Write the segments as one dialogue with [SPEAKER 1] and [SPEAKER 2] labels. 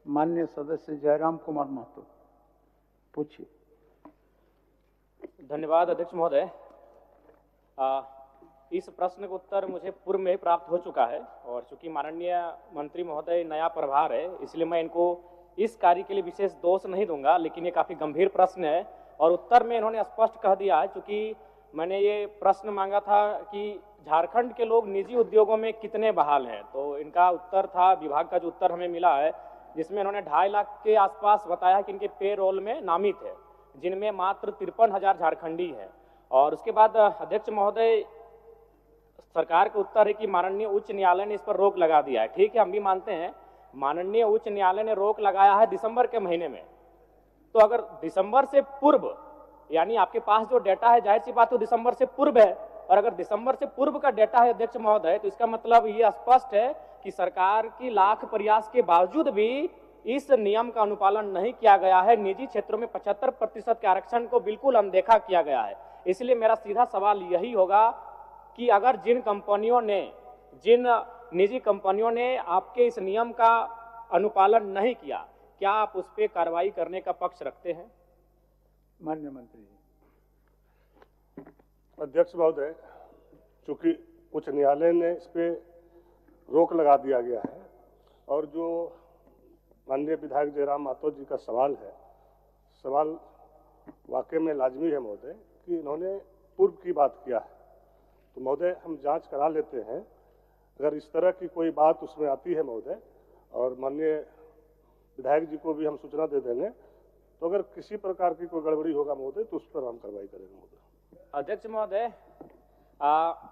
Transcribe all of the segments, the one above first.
[SPEAKER 1] माननीय सदस्य जयराम कुमार महतो, पूछिए।
[SPEAKER 2] धन्यवाद अध्यक्ष महोदय। इस प्रश्न का उत्तर मुझे पूर्व में ही प्राप्त हो चुका है और चूंकि माननीय मंत्री महोदय नया प्रभार है, इसलिए मैं इनको इस कार्य के लिए विशेष दोष नहीं दूंगा, लेकिन ये काफी गंभीर प्रश्न है और उत्तर में इन्होंने स्पष्ट कह दिया है। चूंकि मैंने ये प्रश्न मांगा था कि झारखंड के लोग निजी उद्योगों में कितने बहाल हैं, तो इनका उत्तर था, विभाग का जो उत्तर हमें मिला है, जिसमें इन्होंने 2.5 लाख के आसपास बताया कि इनके पे रोल में नामित है, जिनमें मात्र 53,000 झारखंडी हैं। और उसके बाद अध्यक्ष महोदय, सरकार का उत्तर है कि माननीय उच्च न्यायालय ने इस पर रोक लगा दिया है। ठीक है, हम भी मानते हैं माननीय उच्च न्यायालय ने रोक लगाया है दिसंबर के महीने में, तो अगर दिसंबर से पूर्व, यानी आपके पास जो डेटा है, जाहिर सी बात तो दिसंबर से पूर्व है, और अगर दिसंबर से पूर्व का डेटा है अध्यक्ष महोदय, तो इसका मतलब ये स्पष्ट है कि सरकार की लाख प्रयास के बावजूद भी इस नियम का अनुपालन नहीं किया गया है। निजी क्षेत्रों में 75% के आरक्षण को बिल्कुल अनदेखा किया गया है। इसलिए मेरा सीधा सवाल यही होगा कि अगर जिन निजी कंपनियों ने आपके इस नियम का अनुपालन नहीं किया, क्या आप उस पर कार्रवाई करने का पक्ष रखते हैं?
[SPEAKER 1] माननीय मंत्री जी।
[SPEAKER 3] अध्यक्ष महोदय, चूंकि उच्च न्यायालय ने इस पे रोक लगा दिया गया है और जो माननीय विधायक जयराम महतो जी का सवाल है, सवाल वाकई में लाजमी है महोदय कि इन्होंने पूर्व की बात किया है, तो महोदय हम जांच करा लेते हैं। अगर इस तरह की कोई बात उसमें आती है महोदय, और माननीय विधायक जी को भी हम सूचना दे देंगे, तो अगर किसी प्रकार की कोई गड़बड़ी होगा महोदय तो उस पर हम कार्रवाई करेंगे महोदय।
[SPEAKER 2] अध्यक्ष महोदय,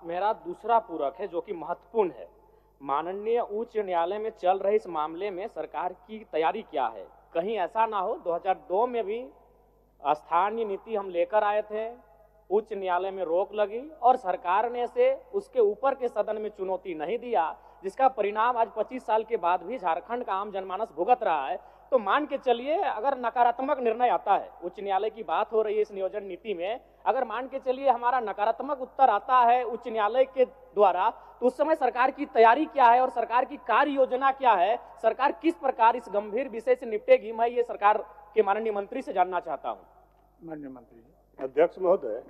[SPEAKER 2] मेरा दूसरा पूरक है जो कि महत्वपूर्ण है। माननीय उच्च न्यायालय में चल रहे इस मामले में सरकार की तैयारी क्या है? कहीं ऐसा ना हो 2002 में भी स्थानीय नीति हम लेकर आए थे, उच्च न्यायालय में रोक लगी और सरकार ने से उसके ऊपर के सदन में चुनौती नहीं दिया, जिसका परिणाम आज 25 साल के बाद भी झारखंड का आम जनमानस भुगत रहा है। तो मान के चलिए अगर नकारात्मक निर्णय आता है, उच्च न्यायालय की बात हो रही है इस नियोजन नीति में, अगर मान के चलिए हमारा नकारात्मक उत्तर आता है उच्च न्यायालय के द्वारा, तो उस समय सरकार की तैयारी क्या है और सरकार की कार्य योजना क्या है? सरकार किस प्रकार इस गंभीर विषय से निपटेगी? मैं ये सरकार के माननीय मंत्री से जानना चाहता हूँ।
[SPEAKER 1] माननीय मंत्री जी।
[SPEAKER 3] अध्यक्ष महोदय,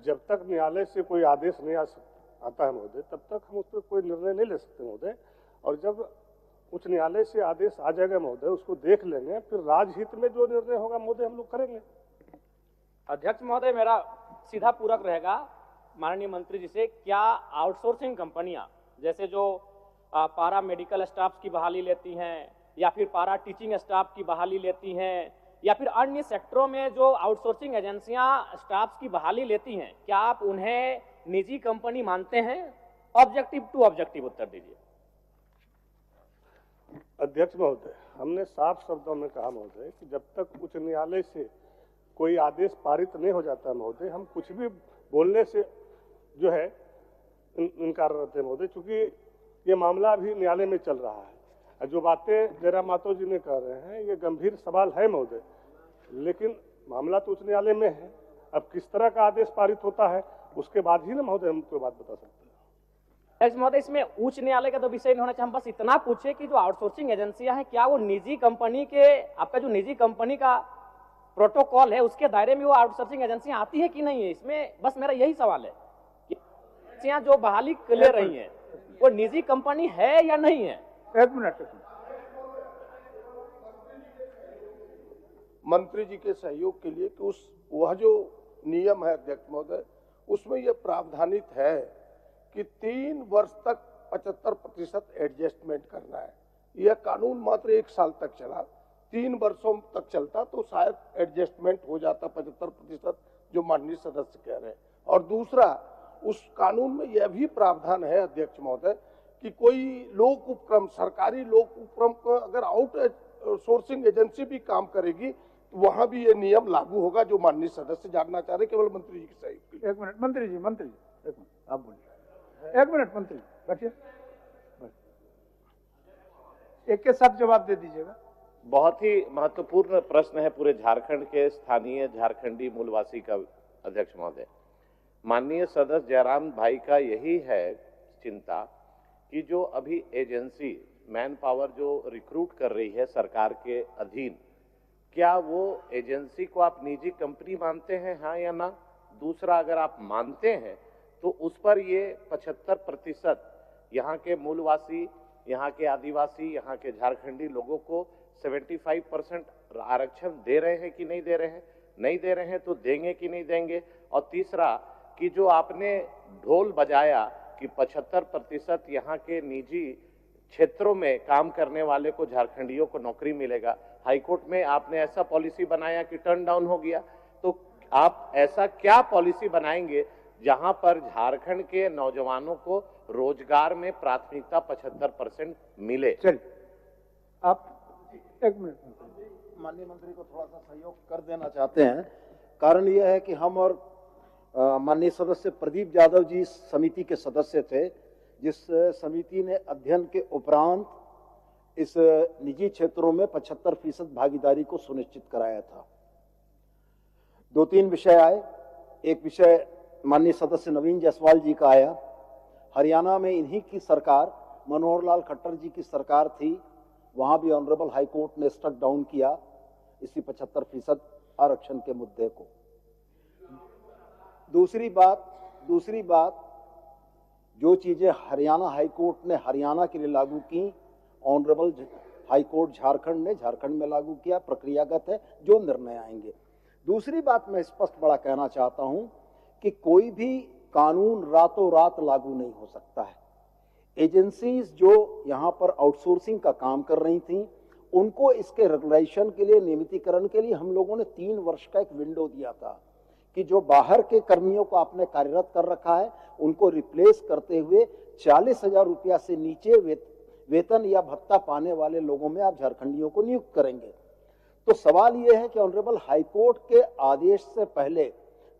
[SPEAKER 3] जब तक न्यायालय से कोई आदेश नहीं आता है महोदय, तब तक हम उस पर कोई निर्णय नहीं ले सकते महोदय, और जब उच्च न्यायालय से आदेश आ जाएगा महोदय, उसको देख लेंगे, फिर राजहित में जो निर्णय होगा महोदय हम लोग करेंगे।
[SPEAKER 2] अध्यक्ष महोदय, मेरा सीधा पूरक रहेगा माननीय मंत्री जी से, क्या आउटसोर्सिंग कंपनियां जैसे जो पारा मेडिकल स्टाफ की बहाली लेती हैं या फिर पारा टीचिंग स्टाफ की बहाली लेती हैं या फिर अन्य सेक्टरों में जो आउटसोर्सिंग एजेंसियां स्टाफ की बहाली लेती हैं, क्या आप उन्हें निजी कंपनी मानते हैं? ऑब्जेक्टिव टू ऑब्जेक्टिव उत्तर दीजिए।
[SPEAKER 3] अध्यक्ष महोदय, हमने साफ शब्दों में कहा महोदय कि जब तक उच्च न्यायालय से कोई आदेश पारित नहीं हो जाता महोदय, हम कुछ भी बोलने से जो है इनकार रहते हैं महोदय, चूंकि ये मामला अभी न्यायालय में चल रहा है। जो बातें जयराम महतो जी ने कह रहे हैं ये गंभीर सवाल है महोदय, लेकिन मामला तो उच्च न्यायालय में है। अब किस तरह का आदेश पारित होता है उसके बाद ही ना महोदय हम कोई बात बता सकते हैं।
[SPEAKER 2] महोदय, इसमें उच्च न्यायालय का तो विषय नहीं होना चाहिए, हम बस इतना पूछे कि जो आउटसोर्सिंग एजेंसियां हैं, क्या वो निजी कंपनी के, आपका जो निजी कंपनी का प्रोटोकॉल है उसके दायरे में वो आउटसोर्सिंग एजेंसियां आती है कि नहीं है? इसमें बस मेरा यही सवाल है कि एजेंसियां जो बहाली ले रही हैं वो निजी कंपनी है या नहीं है?
[SPEAKER 1] एक मिनट।
[SPEAKER 4] मंत्री जी के सहयोग के लिए कि वह जो नियम है अध्यक्ष महोदय, उसमें यह प्रावधानित है कि 3 वर्ष तक 75% एडजस्टमेंट करना है। यह कानून मात्र 1 साल तक चला, 3 वर्षों तक चलता तो शायद एडजस्टमेंट हो जाता 75% जो माननीय सदस्य कह रहे हैं। और दूसरा, उस कानून में यह भी प्रावधान है अध्यक्ष महोदय कि कोई लोक उपक्रम, सरकारी लोक उपक्रम को अगर आउटसोर्सिंग एजेंसी भी काम करेगी तो वहां भी ये नियम लागू होगा, जो माननीय सदस्य जानना चाह रहे, केवल मंत्री जी के सहयोग।
[SPEAKER 1] एक मिनट मंत्री जी, एक मिनट आप बोलिए। 1 मिनट मंत्री बैठिए, एक के साथ जवाब दे दीजिएगा।
[SPEAKER 5] बहुत ही महत्वपूर्ण प्रश्न है पूरे झारखंड के स्थानीय झारखंडी मूलवासी का अध्यक्ष महोदय। माननीय सदस्य जयराम भाई का यही है चिंता कि जो अभी एजेंसी मैन पावर जो रिक्रूट कर रही है सरकार के अधीन, क्या वो एजेंसी को आप निजी कंपनी मानते हैं, हाँ या ना? दूसरा, अगर आप मानते हैं तो उस पर ये 75% यहाँ के मूलवासी, यहाँ के आदिवासी, यहाँ के झारखंडी लोगों को 75% आरक्षण दे रहे हैं कि नहीं दे रहे हैं? नहीं दे रहे हैं तो देंगे कि नहीं देंगे? और तीसरा, कि जो आपने ढोल बजाया कि 75% यहाँ के निजी क्षेत्रों में काम करने वाले को, झारखंडियों को नौकरी मिलेगा, हाईकोर्ट में आपने ऐसा पॉलिसी बनाया कि टर्न डाउन हो गया, तो आप ऐसा क्या पॉलिसी बनाएंगे जहां पर झारखंड के नौजवानों को रोजगार में प्राथमिकता 75% मिले?
[SPEAKER 1] चलिए, आप 1 मिनट।
[SPEAKER 6] माननीय मंत्री को थोड़ा सा सहयोग कर देना चाहते हैं। कारण यह है कि हम और माननीय सदस्य प्रदीप यादव जी इस समिति के सदस्य थे, जिस समिति ने अध्ययन के उपरांत इस निजी क्षेत्रों में 75% भागीदारी को सुनिश्चित कराया था। 2-3 विषय आए। एक विषय माननीय सदस्य नवीन जायसवाल जी का आया। हरियाणा में इन्हीं की सरकार, मनोहर लाल खट्टर जी की सरकार थी, वहां भी ऑनरेबल हाई कोर्ट ने स्ट्रक डाउन किया इसी 75% आरक्षण के मुद्दे को। दूसरी बात, जो चीजें हरियाणा हाई कोर्ट ने हरियाणा के लिए लागू की, ऑनरेबल हाई कोर्ट झारखंड ने झारखंड में लागू किया, प्रक्रियागत है, जो निर्णय आएंगे। दूसरी बात मैं स्पष्ट बड़ा कहना चाहता हूं कि कोई भी कानून रातों रात लागू नहीं हो सकता है। एजेंसीज जो यहां पर आउटसोर्सिंग का काम कर रही थी, उनको इसके रेगुलेशन के लिए, नियमितीकरण के लिए हम लोगों ने 3 वर्ष का एक विंडो दिया था कि जो बाहर के कर्मियों को आपने कार्यरत कर रखा है, उनको रिप्लेस करते हुए 40,000 रुपया से नीचे वेतन या भत्ता पाने वाले लोगों में आप झारखंडियों को नियुक्त करेंगे। तो सवाल यह है कि ऑनरेबल हाईकोर्ट के आदेश से पहले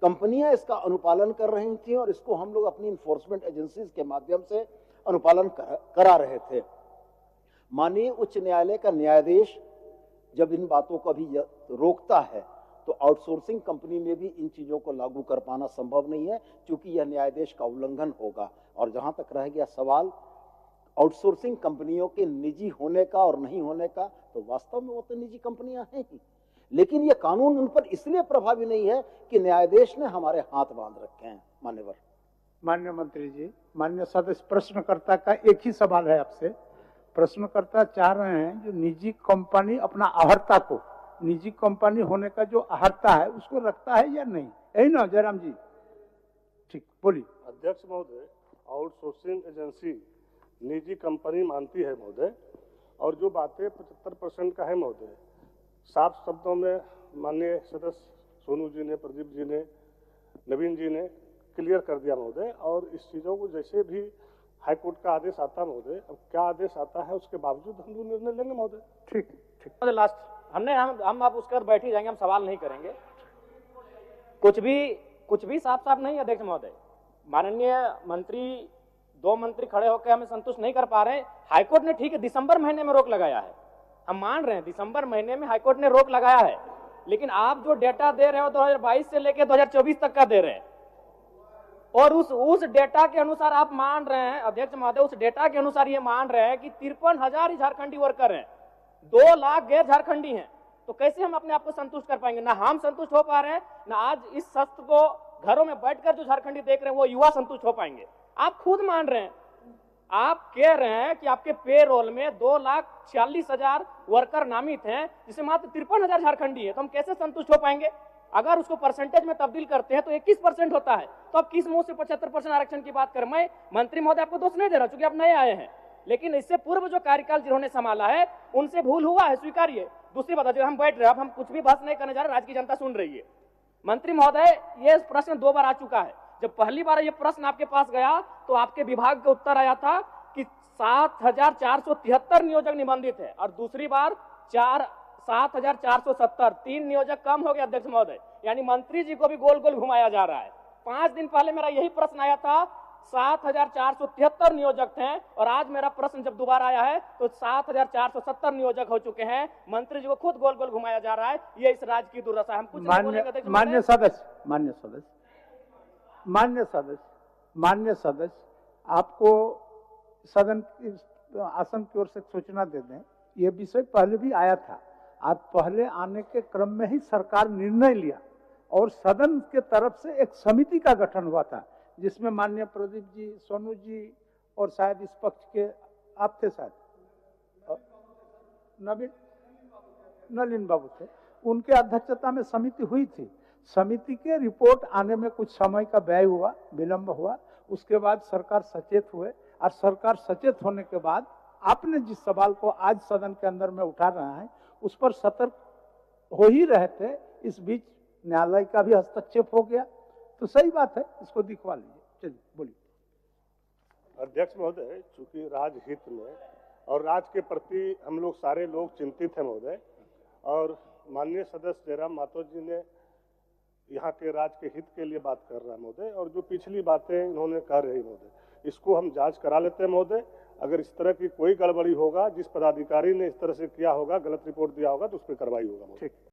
[SPEAKER 6] कंपनियां इसका अनुपालन कर रही थी और इसको हम लोग अपनी इन्फोर्समेंट एजेंसीज के माध्यम से अनुपालन करा रहे थे। माननीय उच्च न्यायालय का न्यायाधीश जब इन बातों को भी रोकता है, तो आउटसोर्सिंग कंपनी में भी इन चीजों को लागू कर पाना संभव नहीं है, क्योंकि यह न्यायाधीश का उल्लंघन होगा। और जहां तक रह गया सवाल आउटसोर्सिंग कंपनियों के निजी होने का और नहीं होने का, तो वास्तव में वो तो निजी कंपनियां हैं ही, लेकिन यह कानून उन पर इसलिए प्रभावी नहीं है कि न्यायाधीश ने हमारे हाथ बांध रखे हैं। मान्यवर।
[SPEAKER 1] माननीय मंत्री जी, माननीय सदस्य, प्रश्नकर्ता का एक ही सवाल है आपसे। प्रश्नकर्ता चाह रहे हैं जो निजी कंपनी अपना अहर्ता को, निजी कंपनी होने का जो अहर्ता है उसको रखता है या नहीं, यही ना जयराम जी? ठीक, बोलिए।
[SPEAKER 3] अध्यक्ष महोदय, आउटसोर्सिंग एजेंसी निजी कंपनी मानती है महोदय, और जो बातें 75% का है महोदय, साफ शब्दों में माननीय सदस्य सोनू जी ने, प्रदीप जी ने, नवीन जी ने क्लियर कर दिया महोदय। और इस चीज़ों को जैसे भी हाईकोर्ट का आदेश आता है महोदय, अब क्या आदेश आता है उसके बावजूद हम लोग निर्णय लेंगे महोदय।
[SPEAKER 1] ठीक ठीक।
[SPEAKER 2] लास्ट हम आप उसकर बैठ ही जाएंगे, हम सवाल नहीं करेंगे। कुछ भी साफ साफ नहीं अध्यक्ष महोदय। माननीय मंत्री, 2 मंत्री खड़े होकर हमें संतुष्ट नहीं कर पा रहे हैं। हाईकोर्ट ने ठीक है दिसंबर महीने में रोक लगाया है, हम मान रहे हैं दिसंबर महीने में हाईकोर्ट ने रोक लगाया है, लेकिन आप जो डेटा दे रहे हो 2022 से लेकर 2024 तक का दे रहे हैं, और उस डेटा के अनुसार आप मान रहे हैं अध्यक्ष महोदय, उस डेटा के अनुसार ये मान रहे हैं कि 53,000 ही झारखंडी वर्कर हैं, 2 लाख गैर झारखंडी हैं। तो कैसे हम अपने आप को संतुष्ट कर पाएंगे? ना हम संतुष्ट हो पा रहे हैं, ना आज इस सत्र को घरों में बैठकर जो झारखंडी देख रहे हैं वो युवा संतुष्ट हो पाएंगे। आप खुद मान रहे हैं, आप कह रहे हैं कि आपके पेरोल में 2,40,000 वर्कर नामित हैं, जिसे मात्र 53,000 झारखंडी है, तो हम कैसे संतुष्ट हो पाएंगे? अगर उसको परसेंटेज में तब्दील करते हैं तो 21% होता है, तो आप किस मुंह से 75% आरक्षण की बात करें? मैं मंत्री महोदय आपको दोष नहीं दे रहा, क्योंकि आप नए आए हैं, लेकिन इससे पूर्व जो कार्यकाल जिन्होंने संभाला है उनसे भूल हुआ है, स्वीकारिए। दूसरी बात, जो हम बैठ रहे हैं, अब हम कुछ भी बहस नहीं करने जा रहे, राज्य की जनता सुन रही है। मंत्री महोदय, ये प्रश्न 2 बार आ चुका है। जब पहली बार ये प्रश्न आपके पास गया तो आपके विभाग का उत्तर आया था कि 7,473 नियोजक निबंधित है, और दूसरी बार 7,470, 3 नियोजक कम हो गए अध्यक्ष महोदय। यानी मंत्री जी को भी गोल गोल घुमाया जा रहा है। 5 दिन पहले मेरा यही प्रश्न आया था, 7,473 नियोजक थे, और आज मेरा प्रश्न जब दोबारा आया है तो 7,470 नियोजक हो चुके हैं। मंत्री जी को खुद गोल गोल घुमाया जा रहा है। ये इस राज्य की दुर्दशा है। हम कुछ नहीं बोलेंगे अध्यक्ष महोदय। मान्य सदस्य, आपको सदन
[SPEAKER 1] आसन की ओर से सूचना दे दें, ये विषय पहले भी आया था। आज पहले आने के क्रम में ही सरकार निर्णय लिया और सदन के तरफ से एक समिति का गठन हुआ था, जिसमें माननीय प्रदीप जी, सोनू जी और शायद इस पक्ष के आप थे, शायद नलिन बाबू थे, उनके अध्यक्षता में समिति हुई थी। समिति के रिपोर्ट आने में कुछ समय का व्यय हुआ, विलंब हुआ। उसके बाद सरकार सचेत हुए और सरकार सचेत होने के बाद आपने जिस सवाल को आज सदन के अंदर में उठा रहा है उस पर सतर्क हो ही रहे थे। इस बीच न्यायालय का भी हस्तक्षेप हो गया, तो सही बात है, इसको दिखवा लीजिए। चलिए बोलिए।
[SPEAKER 3] अध्यक्ष महोदय, चूंकि राजहित में और राज्य के प्रति हम लोग सारे लोग चिंतित हैं महोदय, और माननीय सदस्य जयराम मातो जी ने यहाँ के राज्य के हित के लिए बात कर रहा है महोदय, और जो पिछली बातें इन्होंने कह रही महोदय, इसको हम जांच करा लेते हैं महोदय। अगर इस तरह की कोई गड़बड़ी होगा, जिस पदाधिकारी ने इस तरह से किया होगा, गलत रिपोर्ट दिया होगा, तो उस पर कार्रवाई होगा।
[SPEAKER 1] ठीक।